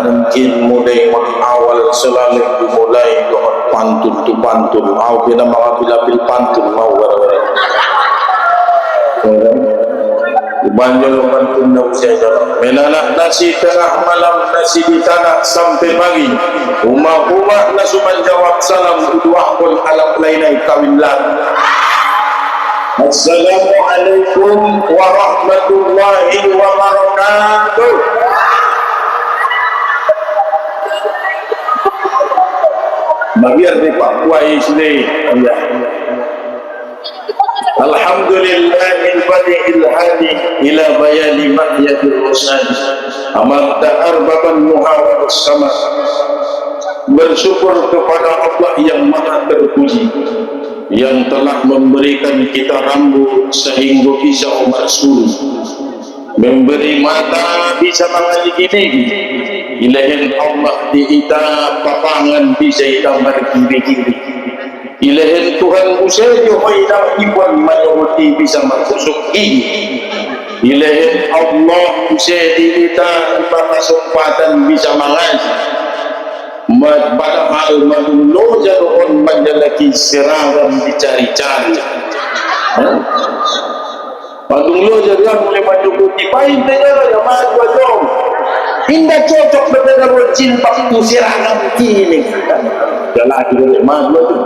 mungkin mulai awal selalu dimulai dengan pantun tu pantun mau kena mengambil pantun mau orang-orang banyak pantun nak usia jalan menanak nasi tengah malam nasi di tanah sampai pagi rumah-rumah nasu menjawab salam dua pun alam lainai kawinlan. Assalamualaikum warahmatullahi wabarakatuh. Biar di Papua ini ya. Alhamdulillahil badi'il hadi ila bayani mahyatil rusad amarta arbaban muhawar sama. Bersyukur kepada Allah yang maha terpuji yang telah memberikan kita rambut sehingga bisa umat suluh, memberi mata bisa mengalih gigi, ilahin Allah diita papangan bisa kita berkiri-kiri, ilahin Tuhan usai johaida ibuan menyuruti bisa masuk gigi, ilahin Allah usai diita kesempatan bisa mengaji. Padahal madullo jaron menjalaki seragam dicari-cari. Madullo jaron mulai mencukupi baik dengan jamaah dong. Indah cocok dengan rojin waktu seragam ini. Jalaki madullo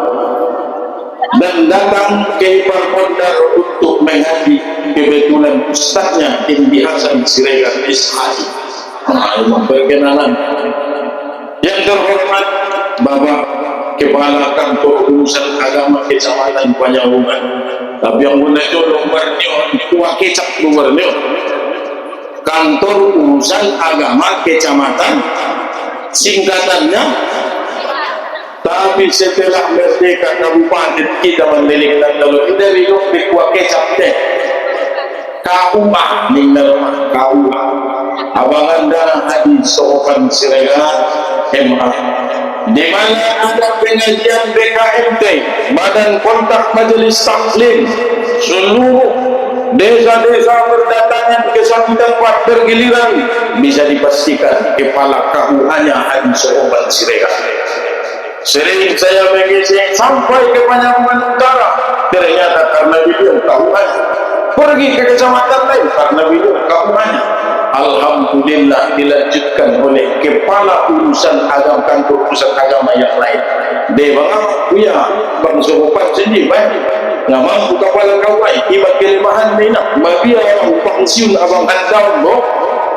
dan datang ke Pondar untuk menghadiri kebetulan ustaznya Indi Hasan Siregar Ishai. Perkenalan. Yang terhormat Bapak Kepala Kantor Urusan Agama Kecamatan Panyawungan. Tapi yang menunjuk nomornya Tua Kecap nomornya Kantor Urusan Agama Kecamatan, singkatannya. Tapi setelah merdeka kabupaten kita melilik dan kalau kita hidup di Tua Kecap deh KUA ninggal KUA abang anda hadis sopan Siregar MA, di mana ada pengajian BKMT, Badan Kontak Majelis Taklim, seluruh desa-desa berdatangan ke satu tempat bergiliran, bisa dipastikan kepala KUA-nya hadis sopan Siregar. Sering saya mengisi sampai ke Panjang Utara, ternyata karena video KUA-nya. Pergi ke kecamatan lain karena video KUA-nya. Alhamdulillah dilanjutkan oleh kepala urusan agama kantor urusan agama yang lain. Dewa punya bangsa upat sendiri baik. Nggak mampu kepala kawai ibat kelemahan minat. Mabia yang pensiun abang handal lo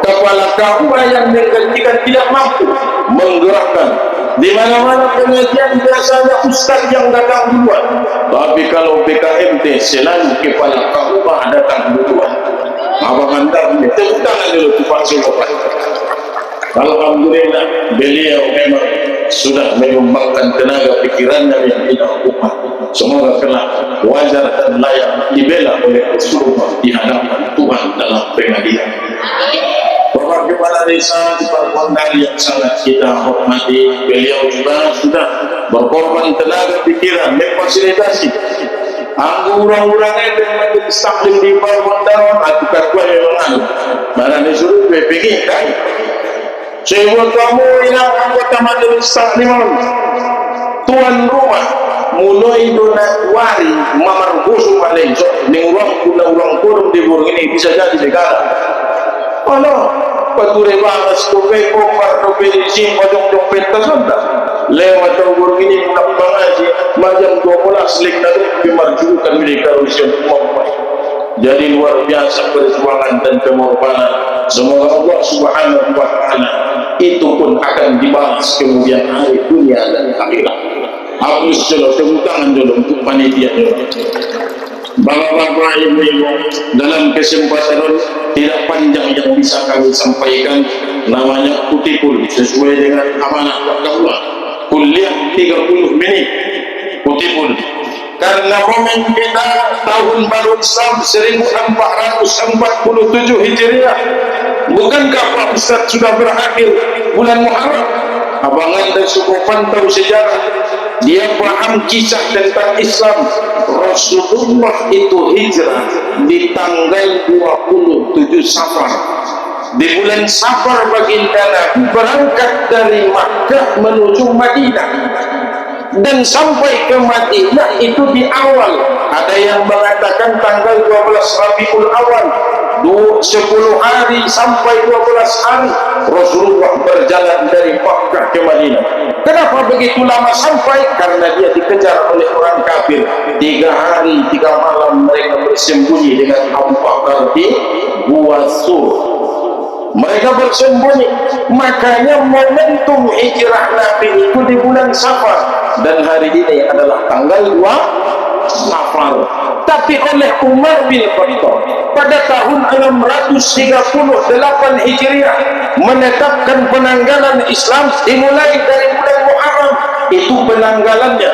kepala kawai yang menggantikan tidak mampu menggerakkan. Di mana-mana pengajian biasanya ustaz yang datang duluan. Tapi kalau BKMT selalu kepala kawai datang duluan. Abang anda tepuk tangan dulu Pak Sopan. Alhamdulillah beliau memang sudah mengembangkan tenaga pikirannya yang tidak umat. Semoga kelak wajar dan layak dibela oleh Rasulullah di hadapan Tuhan dalam pengadilan. Bapak Kepala Desa di Pondar yang sangat kita hormati, beliau juga sudah berkorban tenaga pikiran memfasilitasi orang-orang yang majelis taklim di Pondar atau kakua memang mana disuruh BPG kan sebab kamu yang anggota majelis taklim tuan rumah mulai Januari mamar busuk Malaysia ni orang kurung di burung ini bisa jadi negara. Oh no, patuloy bangas kope kopar kope sim pajong dompet tersebut lewat burung ini nak bangaji macam 12 lik nanti dimarjukan mereka usia umum. Jadi luar biasa perjuangan dan pengorbanan. Semoga Allah Subhanahu wa taala itu pun akan dibalas kemudian hari dunia dan akhirat. Hapus dulu, tepuk tangan dulu untuk panitia dulu. Bapak-bapak ibu-ibu, dalam kesempatan tidak panjang yang bisa kami sampaikan, namanya kutipul sesuai dengan amanah Allah. Kuliah 30 menit kutipul. Karena momen kita tahun baru Islam 1447 Hijriah. Bukankah Pak Ustaz sudah berakhir bulan Muharram? Abangan dan suku pantau sejarah, dia paham kisah tentang Islam. Rasulullah itu hijrah di tanggal 27 Safar Di bulan Safar baginda Nabi berangkat dari Makkah menuju Madinah, dan sampai ke Madinah itu di awal. Ada yang mengatakan tanggal 12 Rabiul Awal, 10 hari sampai 12 hari Rasulullah berjalan dari Makkah ke Madinah. Kenapa begitu lama sampai? Karena dia dikejar oleh orang kafir. 3 hari 3 malam mereka bersembunyi dengan Abu Bakar di Gua Sur. Mereka bersembunyi. Makanya momentum hijrah Nabi itu di bulan Safar, dan hari ini adalah tanggal 2 Safar. Tapi oleh Umar bin Khattab pada tahun 638 Hijriah menetapkan penanggalan Islam dimulai dari bulan Muharram. Itu penanggalannya.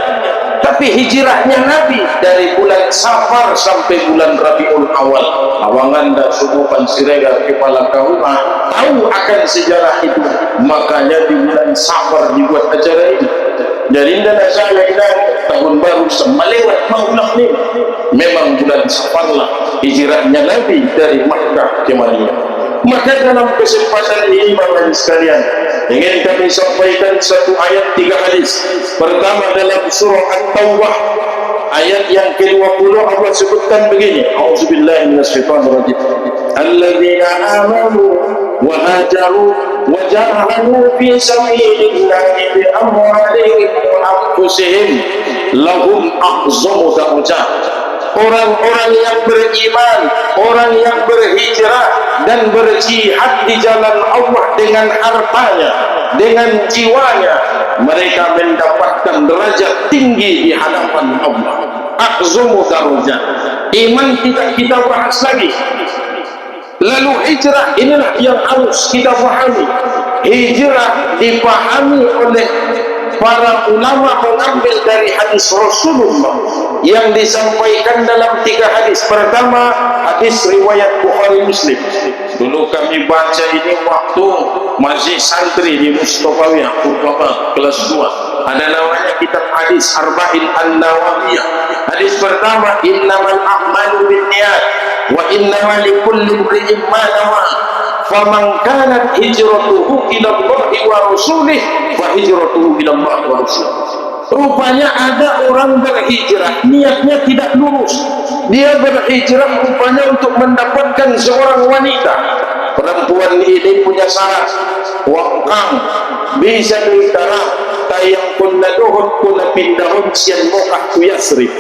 Tapi hijrahnya Nabi dari bulan Safar sampai bulan Rabiul Awal. Awangan dan subuhan siregar kepala kaumah tahu akan sejarah itu. Makanya di bulan Safar dibuat acara ini. Dari dana saya ini tahun baru semalewat maulak ni. Memang bulan Safar lah hijrahnya Nabi dari Makkah ke Madinah. Maka dalam kesempatan ini Bapak sekalian, ingin kami sampaikan satu ayat 3 hadis. Pertama dalam surah At-Taubah ayat yang ke-20 Allah sebutkan begini. A'udzubillahi minasyaitonirrajim. Alladzina amanu wa hajaru wa jahadu fi sabilillahi bi amwalihim wa anfusihim lahum a'zamu darajat. Orang-orang yang beriman, orang yang berhijrah dan berjihad di jalan Allah dengan hartanya, dengan jiwanya, mereka mendapatkan derajat tinggi di hadapan Allah. A'zamu darajat. Iman tidak kita bahas lagi. Lalu hijrah, inilah yang harus kita pahami. Hijrah dipahami oleh para ulama mengambil dari hadis Rasulullah yang disampaikan dalam 3 hadis. Pertama, hadis riwayat Bukhari Muslim. Dulu kami baca ini waktu masih santri di Mustafawiyah Bapak kelas 2. Ada namanya kitab hadis Arba'in An-Nawawiyah. Hadis pertama, innamal a'malu binniyat wa innamal likulli imrin ma nawa. Faman kanat hijratuhu ila Allah wa rasulih fa hijratuhu ila Allah wa rasulih. Rupanya ada orang berhijrah niatnya tidak lurus. Dia berhijrah rupanya untuk mendapatkan seorang wanita. Perempuan ini punya syarat, waqang bisa diutara tayang kunna duhun kunna pindahun sian mokah ku Yasrib.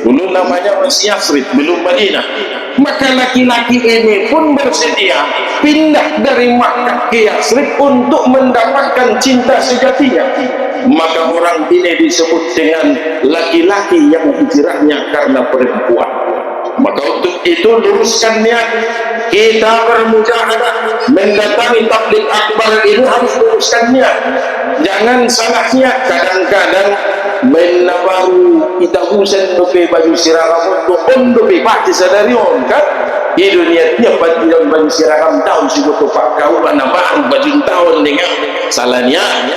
Dulu namanya masih Yasrib, belum Madinah. Maka laki-laki ini pun bersedia pindah dari Makkah ke Yasrib untuk mendapatkan cinta sejatinya. Maka orang ini disebut dengan laki-laki yang hijrahnya karena perempuan. Maka untuk itu luruskan niat kita bermujahadah mendatangi tabligh akbar ini, harus luruskan niat. Jangan salah niat. Kadang-kadang menabaru kita husan dope baju siragam untuk dope pasti sadarion kan itu niatnya baju siragam tahun si butuh pak kau nabaru baju tahun dengan salah niat.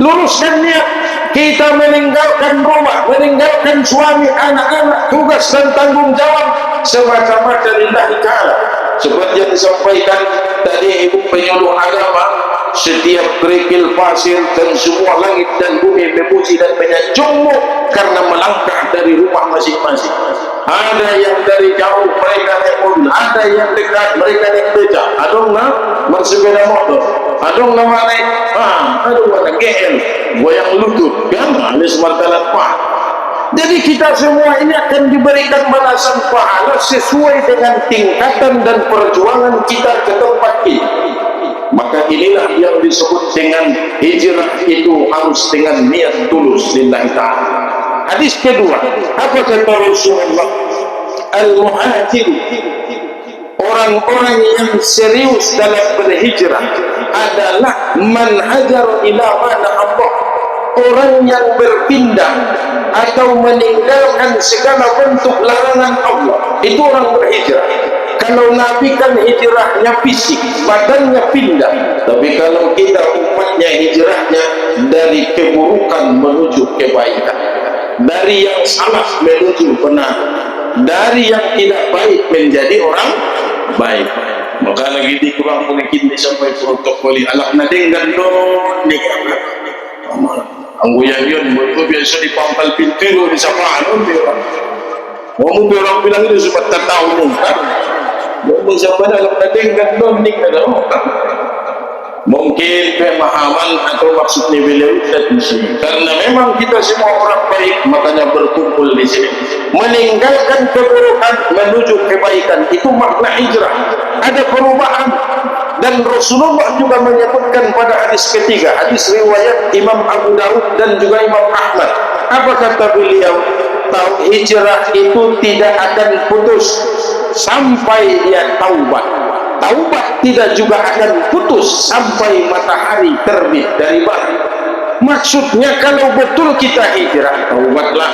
Luruskan niat. Kita meninggalkan rumah, meninggalkan suami, anak-anak, tugas dan tanggung jawab semata-mata lillahi ta'ala. Seperti yang disampaikan tadi ibu penyuluh agama, setiap kerikil pasir dan semua langit dan bumi memuji dan menyanjungmu karena melangkah dari rumah masing-masing. Ada yang dari jauh mereka naik mobil, ada yang dekat mereka naik beca, adong na bersepeda motor, adong na naik adong na GL goyang lutut kan, alis martalat pak. Jadi kita semua ini akan diberikan balasan pahala sesuai dengan tingkatan dan perjuangan kita ke tempat ini. Maka inilah yang disebut dengan hijrah, itu harus dengan niat tulus lillahi ta'ala. Hadis kedua, apa kata Rasulullah? Al-muhajir, orang-orang yang serius dalam berhijrah adalah man hajar ila mana Allah, orang yang berpindah atau meninggalkan segala bentuk larangan Allah, itu orang berhijrah. Kalau Nabi kan hijrahnya fisik, badannya pindah. Tapi kalau kita umatnya hijrahnya dari keburukan menuju kebaikan, dari yang salah menuju benar, dari yang tidak baik menjadi orang baik. Maka lagi di kurang mungkin sampai protokol alak na dengan doon ni ang guyan yun mo biasa di pangkal pintiro di sa paano mo bilang bilang itu sumat tatao mo mo sa alak na dengan doon ni mungkin pemahaman atau maksud ni beliau tadi karena memang kita semua orang baik makanya berkumpul di sini meninggalkan keburukan menuju kebaikan itu makna hijrah ada perubahan dan Rasulullah juga menyebutkan pada hadis ketiga hadis riwayat Imam Abu Daud dan juga Imam Ahmad apa kata beliau tahu hijrah itu tidak akan putus sampai dia taubat taubat tidak juga akan putus sampai matahari terbit dari barat. Maksudnya kalau betul kita hijrah, taubatlah.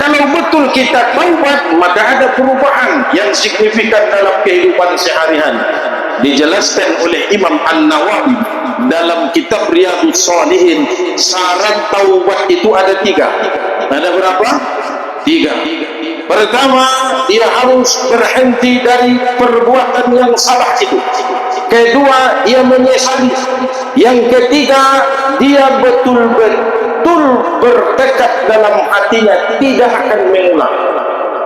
Kalau betul kita taubat, maka ada perubahan yang signifikan dalam kehidupan sehari-hari. Dijelaskan oleh Imam An-Nawawi dalam kitab Riyadhus Shalihin, syarat taubat itu ada 3. Ada berapa? 3. Pertama, dia harus berhenti dari perbuatan yang salah itu. Kedua, dia menyesali. Yang ketiga, dia betul-betul bertekad dalam hatinya tidak akan mengulang.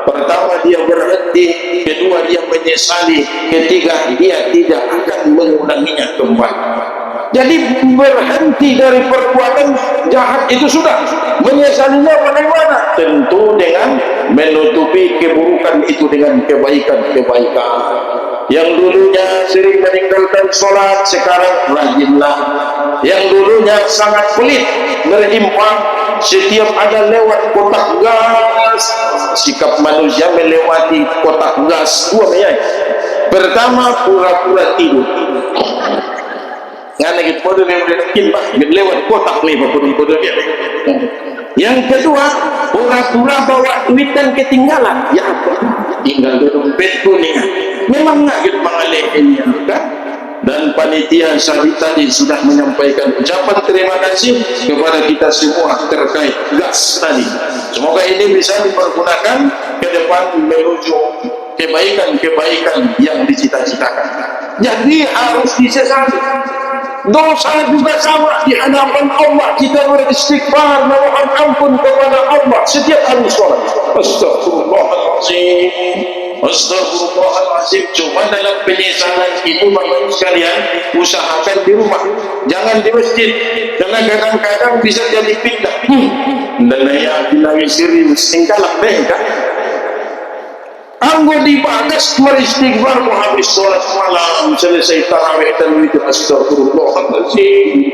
Pertama, dia berhenti. Kedua, dia menyesali. Ketiga, dia tidak akan mengulanginya kembali. Jadi berhenti dari perbuatan jahat itu sudah. Menyesalinya bagaimana? Tentu dengan menutupi keburukan itu dengan kebaikan-kebaikan. Yang dulunya sering meninggalkan sholat, sekarang rajinlah. Yang dulunya sangat pelit berimpang, setiap ada lewat kotak gas, sikap manusia melewati kotak gas 2 menyai. Pertama, pura-pura tidur. Ngana gitu podo yang mungkin bah lewat kotak nih podo dia. Yang kedua, pura-pura bawa duit dan ketinggalan. Ya tinggal di dompet kuning. Memang nggak gitu mengalihnya kan? Dan panitia tadi sudah menyampaikan ucapan terima kasih kepada kita semua terkait gas tadi. Semoga ini bisa dipergunakan ke depan menuju kebaikan-kebaikan yang dicita-citakan. Jadi harus disesali. Dosa juga sama di hadapan Allah. Kita beristighfar memohon ampun kepada Allah setiap hari sholat. Astagfirullahaladzim, astagfirullahaladzim. Cuma dalam penyesalan itu bapak sekalian usahakan di rumah, jangan di masjid, karena kadang-kadang bisa jadi fitnah. Dan yang bilang serius tinggallah mereka. Anggo dibagas beristighfar habis sholat malam selesai tarawih dan itu astagfirullahaladzim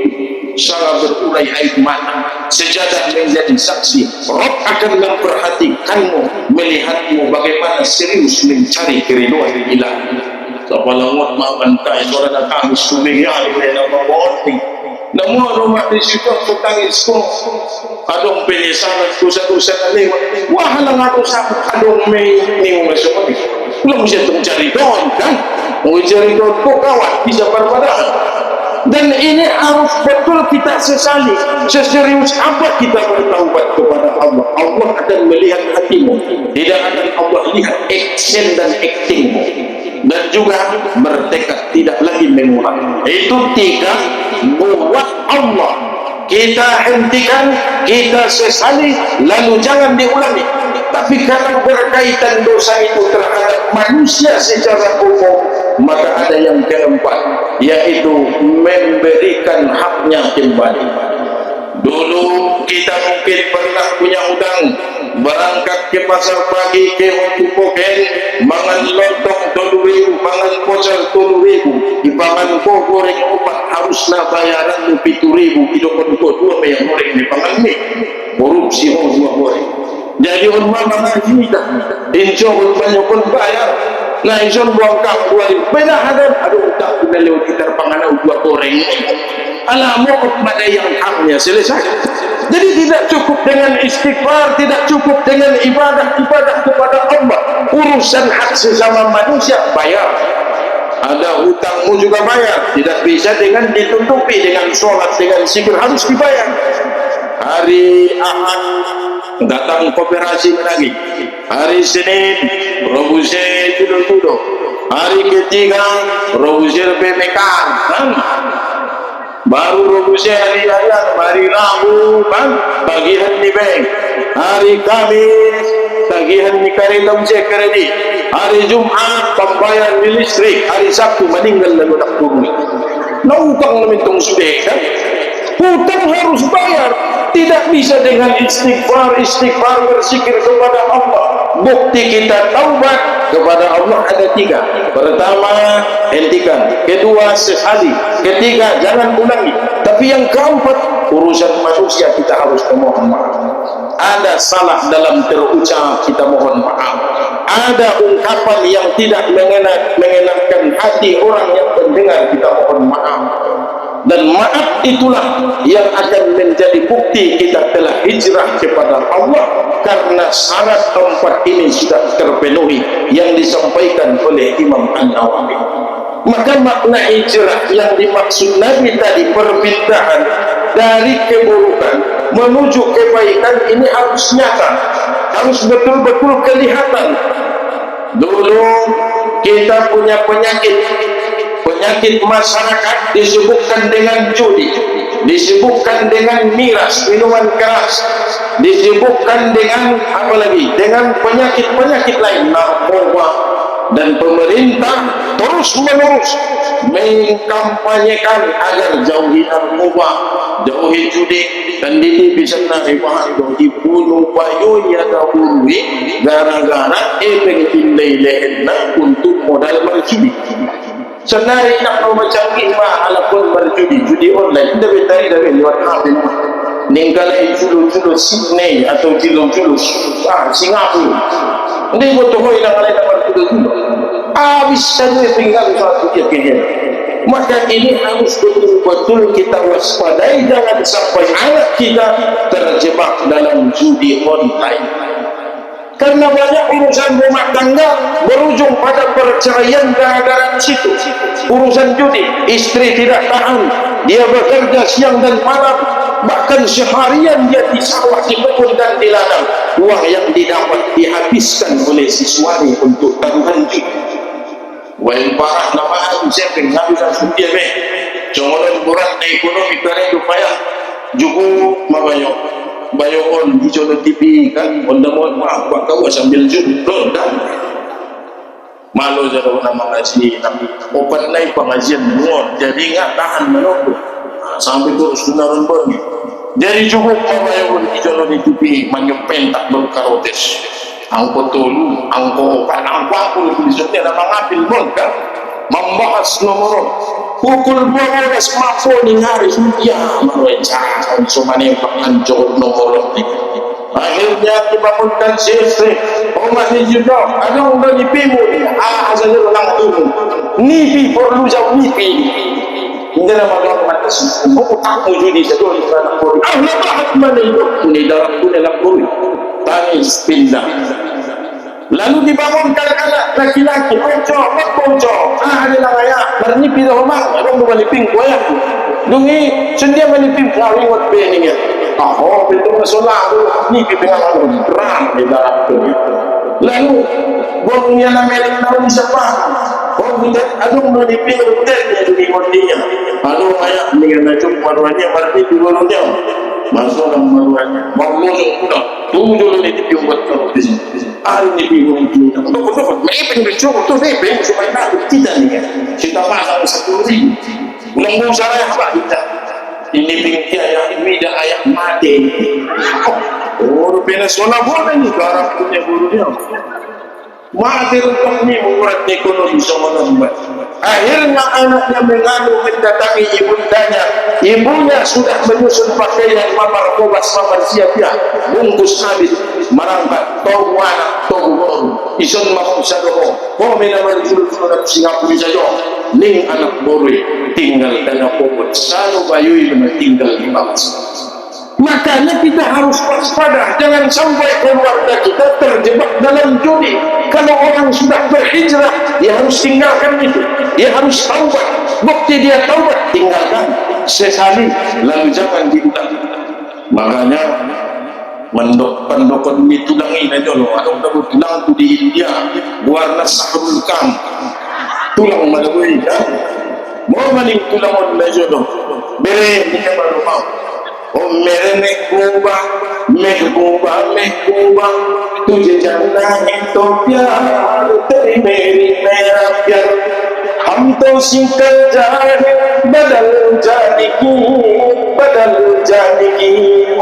salah berurai air mata sejadah menjadi saksi Rob akan memperhatikanmu melihatmu bagaimana serius mencari keriduan ilahi sapalangot mabantai suara datang sumingya ilena mabawati namun rumah di situ setangis ko adong penyesalan dosa-dosa na lewat wahalang ako sa adong may masuk belum bisa mencari doon kan mencari doon ko kawan bisa berbadaan dan ini harus betul kita sesali seserius apa kita bertaubat kepada Allah. Allah akan melihat hatimu, tidak akan Allah lihat action dan actingmu, dan juga bertekad tidak lagi mengulang. Itu 3 buat Allah. Kita hentikan, kita sesali, lalu jangan diulangi. Tapi kalau berkaitan dosa itu terhadap manusia secara umum, maka ada yang keempat, yaitu memberikan haknya kembali. Dulu kita mungkin pernah punya utang, berangkat ke pasar pagi ke waktu poken, mangan lontong 2.000, mangan pocel 2.000, dipangan ko goreng 4, haruslah bayaran 7.000, idokon ko 2 yang goreng dipangan mie, korupsi ho 2 goreng. Jadi orang mengaji dah, insya Allah banyak pun bayar. Nah insya Allah buang kau 2.000, beda ada utang kita lewat kita panganan 2 goreng. Alamu kepada yang haknya selesai. Jadi tidak cukup dengan istighfar, tidak cukup dengan ibadah kepada Allah. Urusan hak sesama manusia bayar. Ada hutangmu juga bayar. Tidak bisa dengan ditutupi dengan sholat, dengan zikir, harus dibayar. Hari Ahad datang koperasi lagi. Hari Senin robuse tudo-tudo. Hari ketiga robuse bemekan kan. Baru robuse hari Rabu kan bagian ni bank. Hari Kamis tagihan ni kareta cek kredit. Hari Jumat pembayar listrik. Hari Sabtu meninggal lalu nak turun. Nautang namin itong sudah kan. Hutang harus bayar. Tidak bisa dengan istighfar berzikir kepada Allah. Bukti kita taubat kepada Allah ada 3. Pertama, hentikan. Kedua, sesali. Ketiga, jangan ulangi. Tapi yang keempat, urusan manusia kita harus memohon maaf. Ada salah dalam terucap, kita mohon maaf. Ada ungkapan yang tidak mengenakan hati orang yang mendengar, kita mohon maaf. Dan maaf itulah yang akan menjadi bukti kita telah hijrah kepada Allah, karena syarat 4 ini sudah terpenuhi yang disampaikan oleh Imam An-Nawawi. Maka makna hijrah yang dimaksud Nabi tadi, perpindahan dari keburukan menuju kebaikan, ini harus nyata, harus betul-betul kelihatan. Dulu kita punya penyakit masyarakat disebutkan dengan judi, disebutkan dengan miras, minuman keras, disebutkan dengan apa lagi, dengan penyakit-penyakit lain, narkoba. Dan pemerintah terus menerus mengkampanyekan agar jauhi narkoba, jauhi judi. Dan ini bisa naribahan dibunuh bayu ya dahului gara-gara penginday lehenna untuk modal berjudi. Senari nak mau macam gimana alapun berjudi, judi online, dah betari lewat HP. Ninggalai julu-julu Sydney atau julu-julu Singapura. Ini betul yang ada dalam julu-julu. Habis saja tinggal satu dia kehel. Maka ini harus betul-betul kita waspadai, jangan sampai anak kita terjebak dalam judi online. Karena banyak urusan rumah tangga berujung pada perceraian gara-gara situ. Urusan judi, istri tidak tahan, dia bekerja siang dan malam, bahkan seharian dia di sawah, di kebun dan di ladang. Uang yang didapat dihabiskan oleh si suami untuk taruhan judi. Wain parah nama aku sempeng habisan sudia be. Congolan kurang ekonomi kare upaya jugu mabayo. Bayokon di jodoh TV kan, ondamon wah kau sambil judul dan malu jauh nama ngaji, tapi open naik pengajian muat, jadi nggak tahan menunggu sampai terus naron pergi. Jadi cukup bayokon di jodoh di TV menyempen tak berkarotes, angko tolu, angko opat, angko aku lebih sudah nama ngambil mereka membahas nomor. Pukul 12 mampu ni hari sudia merencah sumane pancor nomor ini. Akhirnya dibangunkan si istri. Omat ni juga ada orang nipimu ni. Asal orang itu nipi perlu jauh nipi. Ini nama orang mati. Mau tak mau jadi satu di sana pun. Lepas mana itu? Ini dalam pun. Tangis pindah. Lalu dibangunkan anak laki-laki, ponco, adalah ayah, bernipi dah rumah, orang berliping kuaya, dungi sendia meliping kuaya buat beningnya. Betul masalah tu, nipi pengalaman terang di dalam tu. Lalu buangnya namanya tahu siapa? Kita adung meliping hotelnya di kondinya. Lalu ayah dengan najum maruannya bernipi maruannya, masuk dalam maruannya, bangun sudah, tujuh nipi buat kalau di sini. Hari ini bingung kita. Untuk mepeng bercukup tu mepeng supaya nak kita ni kan. Kita pasang 10,000. Nunggu saya apa kita? Ini pingkia yang ini dah ayat mati. Oh, Venezuela boleh ni garap punya gurunya. Mati untuk ni membuat ekonomi sama lambat. Akhirnya anaknya mengadu mendatangi ibundanya. Ibunya sudah menyusun pakaian mamar kobas mamar siapnya, bungkus habis merangkat tau anak tau baru ison makuk sadoho kau menaman julu-julu nak Singapura saja ning anak boroi tinggal dana pokok selalu bayui tinggal di bangsa. Makanya kita harus waspada, jangan sampai keluarga kita terjebak dalam judi. Kalau orang sudah berhijrah, dia harus tinggalkan itu, dia harus taubat. Bukti dia taubat, tinggalkan, sesali, lalu jangan diulang. Makanya Mandok-pandokon ni tulang ini dulu. Anong dapat tulang tu di India, warna sahrul kam, tulang malabui kan? Mau maning tulang on mejo dong. Bere ni baru mau. O mere mehbuba, tujhe janna hai to pyar, teri meri mera pyar. हम तो सिंकल जाए बदल जानेगी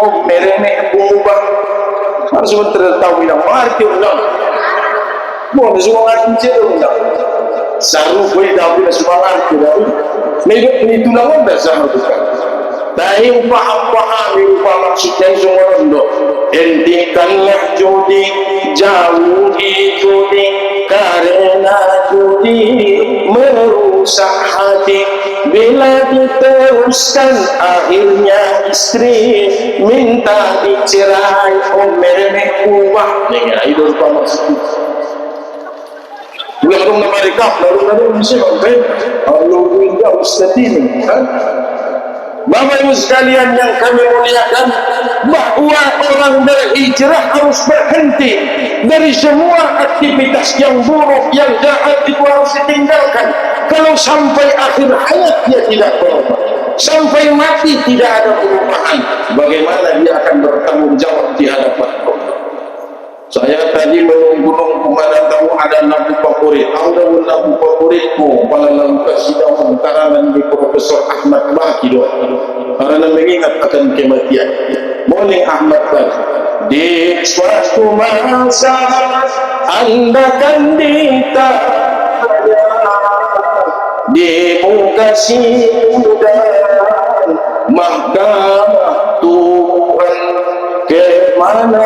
ओ मेरे महबूबा harus tahu yang mati ulang mau semua ngaji je ulang saru boleh tahu semua ngaji dah ni tulang anda sama bukan tapi paham maksudnya semua rondo hentikanlah judi jauhi judi karena judi merusak hati bila diteruskan akhirnya istri minta dicerai oh meremehubah dengan idol maksudnya bukan dong mereka lalu mesti sampai Allah punya ustadin kan Bapak Ibu sekalian yang kami muliakan, bahwa orang berhijrah harus berhenti dari semua aktivitas yang buruk, yang jahat itu harus ditinggalkan. Kalau sampai akhir hayat dia tidak berubah, sampai mati tidak ada perubahan, bagaimana dia akan bertanggung jawab di hadapan Allah? Saya tadi menunggu mana tahu ada lampu favorit. Ada lampu favoritku pada lampu sidang karangan di Profesor Ahmad Baki doa. Karena mengingat akan kematian. Boleh Ahmad Baki. Di suatu masa anda kan ditanya di muka sidang mahkamah Tuhan kemana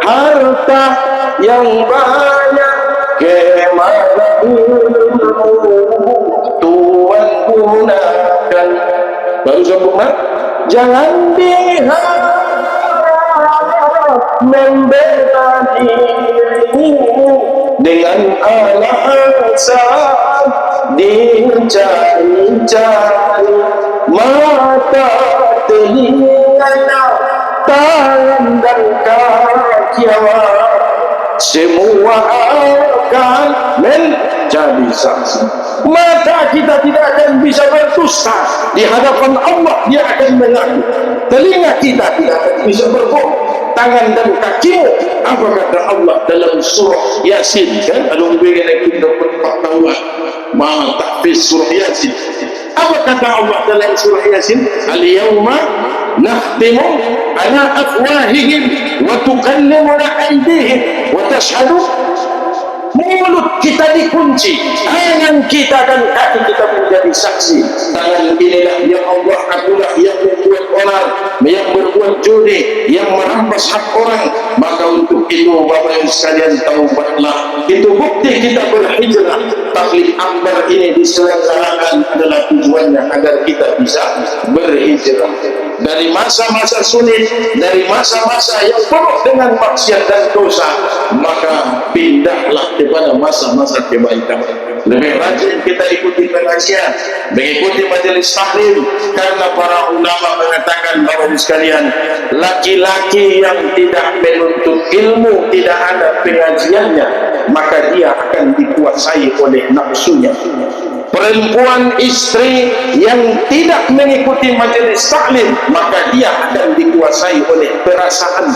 harta yang banyak kemana ilmu Tuhan gunakan baru sempurna jangan diharap membela dirimu dengan alasan dicari-cari mata telinga tangan dan kaki semua akan menjadi saksi. Mata kita tidak akan bisa berdusta di hadapan Allah, dia akan mengaku. Telinga kita tidak akan bisa berbohong. Tangan dan kakimu, apa kata Allah dalam surah Yasin kan? Kalau begini kita berpengetahuan ma tahfiz surah Yasin. Apa kata Allah dalam surah Yasin? Al-yawma nakhtimu ala afwahihim wa tukallimuna aydihim wa tashhadu mulut kita dikunci, tangan kita dan kaki kita menjadi saksi. Tangan inilah yang Allah akulah yang membuat orang, yang berbuat judi, yang merampas hak orang. Maka untuk itu Bapak Ibu sekalian taubatlah. Itu bukti kita berhijrah. Tabligh akbar ini diselenggarakan adalah tujuannya agar kita bisa berhijrah dari masa-masa sulit, dari masa-masa yang penuh dengan maksiat dan dosa, maka pindahlah kepada masa-masa kebaikan. Lebih rajin kita ikuti pengajian, mengikuti majelis taklim, karena para ulama mengatakan bahwa sekalian, laki-laki yang tidak menuntut ilmu, tidak ada pengajiannya, maka dia akan dikuasai oleh nafsunya. Perempuan istri yang tidak mengikuti majelis taklim, maka dia akan dikuasai oleh perasaan.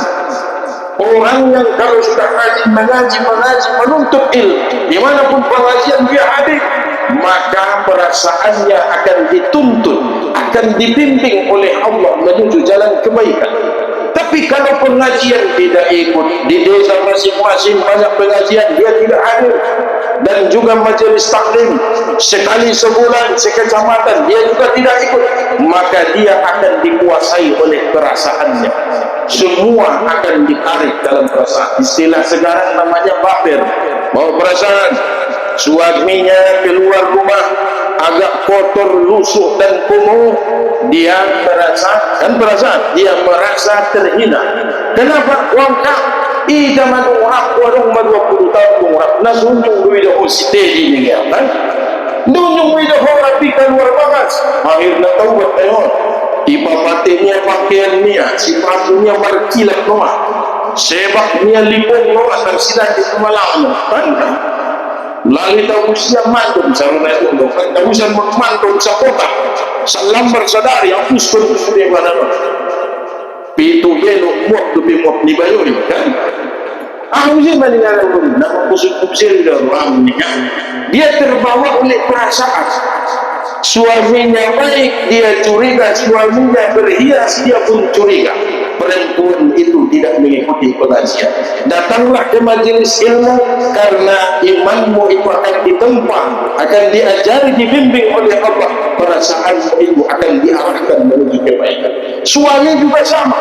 Orang yang kalau sudah rajin mengaji, menuntut ilmu, dimanapun pengajian dia hadir, maka perasaannya akan dituntut, akan dibimbing oleh Allah menuju jalan kebaikan. Tapi kalau pengajian tidak ikut, di desa masing-masing banyak pengajian dia tidak hadir, dan juga majelis taklim sekali sebulan sekecamatan dia juga tidak ikut, maka dia akan dikuasai oleh perasaannya. Semua akan ditarik dalam perasaan. Istilah sekarang namanya baper, bawa perasaan. Suaminya keluar rumah agak kotor, lusuh dan kumuh, dia merasa terhina. Kenapa? Wangka ida manuhak warung 20 tahun kumurap nasunjung duwi dah siteji ni kan nunjung duwi dah rapi keluar bagas akhirnya taubat ayon ipapatinya pakaiannya, sepatunya berkilat noa, sebaknya lipong noa, tersilat di kemalang kan? Lali tausnya mantum sarana itu, kan tausan mantum sa kota, sa lambar sadari, ang uskon sudah pada pitu belo muak lebih muak di bayuri kan? Aku sih meninggal dulu, nama kusut-kusir dia terbawa oleh perasaan. Suaminya baik, dia curiga. Suaminya berhias, dia pun curiga. Perempuan itu tidak mengikuti pengajian. Datanglah ke majelis ilmu, karena imanmu itu akan ditempa, akan diajari, dibimbing oleh Allah. Perasaanmu itu akan diarahkan menuju kebaikan. Suami juga sama.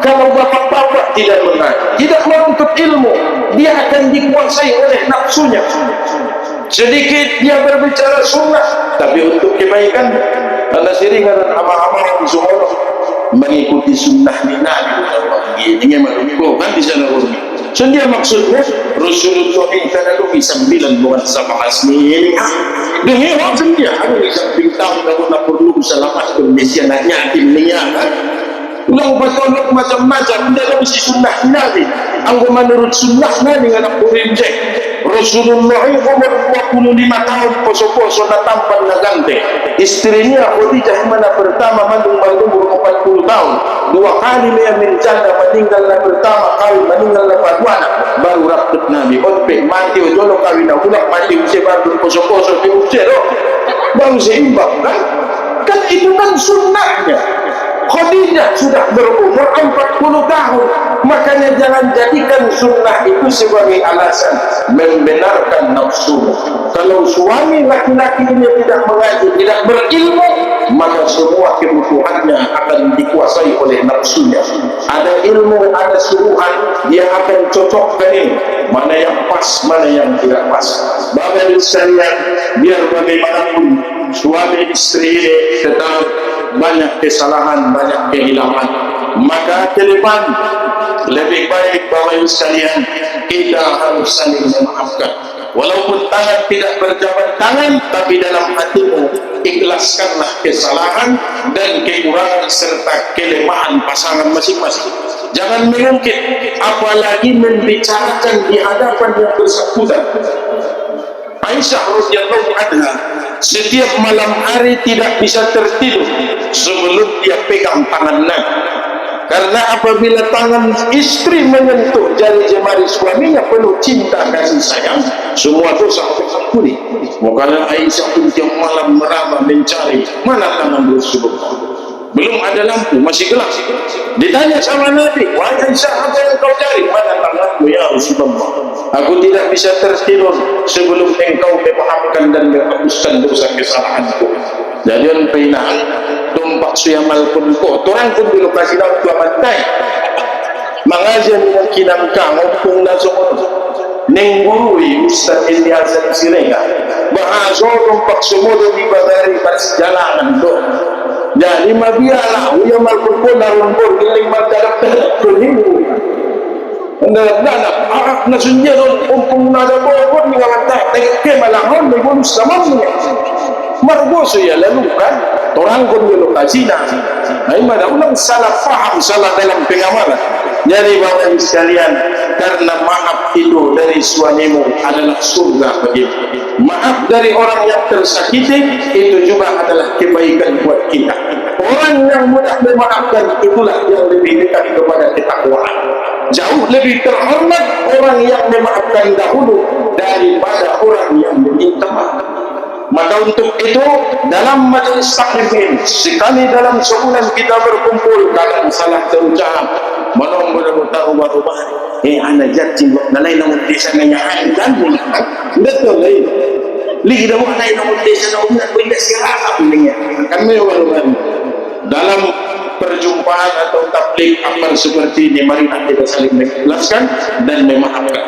Kalau bapak-bapak tidak mengaji, tidak menuntut ilmu, dia akan dikuasai oleh nafsunya. Sedikit dia berbicara sunnah, tapi untuk kebaikan. Anda siringan ama-ama semua mengikuti sunnah Nabi. Ini menunggu kan di sana orang. So dia maksudnya Rasulullah itu bisa 9 bulan sama asmi. Demi orang sendiri, aku bisa bintang kamu tak perlu selamat Indonesia nanya timnya. Ulang betul macam-macam dalam isi sunnah Nabi. Aku menurut sunnah Nabi dengan aku rinjek. Rasulullah itu umur 25 tahun poso-poso na tampan na gante. Istrinya Khadijah mana pertama mandung umur 40 tahun. 2 kali dia menjanda, meninggal na pertama kali, meninggal na kedua, baru rapet Nabi. Otpe mati ojolo kawin na ulang mati usia baru poso-poso di usia baru seimbang kan? Kan itu kan sunnahnya. Khadijah sudah berumur 40 tahun. Makanya jangan jadikan sunnah itu sebagai alasan membenarkan nafsu. Kalau suami laki-laki ini tidak mengaji, tidak berilmu, maka semua kebutuhannya akan dikuasai oleh nafsunya. Ada ilmu, ada suruhan, dia akan cocokkan ini mana yang pas, mana yang tidak pas. Bapak ibu sekalian, biar bagaimanapun suami istri ini tetap banyak kesalahan, banyak kehilangan, maka ke depan lebih baik Bapak Ibu sekalian kita harus saling memaafkan. Walaupun tangan tidak berjabat tangan, tapi dalam hatimu ikhlaskanlah kesalahan dan kekurangan serta kelemahan pasangan masing-masing. Jangan mengungkit, apalagi membicarakan di hadapan yang bersangkutan. Aisyah radhiyallahu anha setiap malam hari tidak bisa tertidur sebelum dia pegang tangan Nabi. Karena apabila tangan istri menyentuh jari jemari suaminya penuh cinta kasih sayang, semua dosa terampuni. Makanya Aisyah pun tiap malam meraba mencari mana tangan Rasulullah. Belum ada lampu, masih gelap. Ditanya sama Nabi, wahai Aisyah, apa yang kau cari? Mana tanganku ya Rasulullah? Aku tidak bisa tertidur sebelum engkau memaafkan dan menghapuskan dosa kesalahanku. Jadi on pinang tumpak suyamal pun ko, torang pun di lokasi daw tuamatay. Mangajan ng kinangkang kung nasukot ning gurui Ustaz Ilyas Sirenga. Bahaso tumpak sumudo di bagari pasjalanan do. Jadi mabiala uyamal pun ko naroon po giling magdalak kunin. Nalak arak na sunya doon kung nadapo ni ngawantay tagke malahon may bonus naman niya. Margoso ya lalu kan orang pun di lokasi nah mana ulang salah faham, salah dalam pengamalan. Jadi Bapak Ibu sekalian, karena maaf itu dari suamimu adalah surga bagimu. Maaf dari orang yang tersakiti itu juga adalah kebaikan buat kita. Orang yang mudah memaafkan itulah yang lebih dekat kepada ketakwaan. Jauh lebih terhormat orang yang memaafkan dahulu daripada orang yang meminta maaf. Maka untuk itu dalam majelis taklim sekali dalam sebulan kita berkumpul, kalau salah terucap menomor-nomor ubah-ubah anak jatuh nalay ng desa na yan kan betul eh lagi daw nalay ng desa na umat pindah sirap niya kami waluman dalam perjumpaan atau tabligh amal seperti ini, mari kita saling mengikhlaskan dan memaafkan.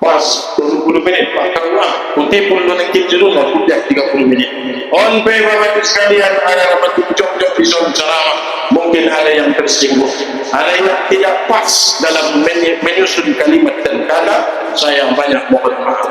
Pas 20 menit Pak Kawah putih pun lu nakit dulu lah udah 30 menit on pay Bapak Ibu sekalian. Ada rapat ucap-ucap di ceramah, mungkin ada yang tersinggung, ada yang tidak pas dalam menyusun kalimat dan kata, saya banyak mohon maaf.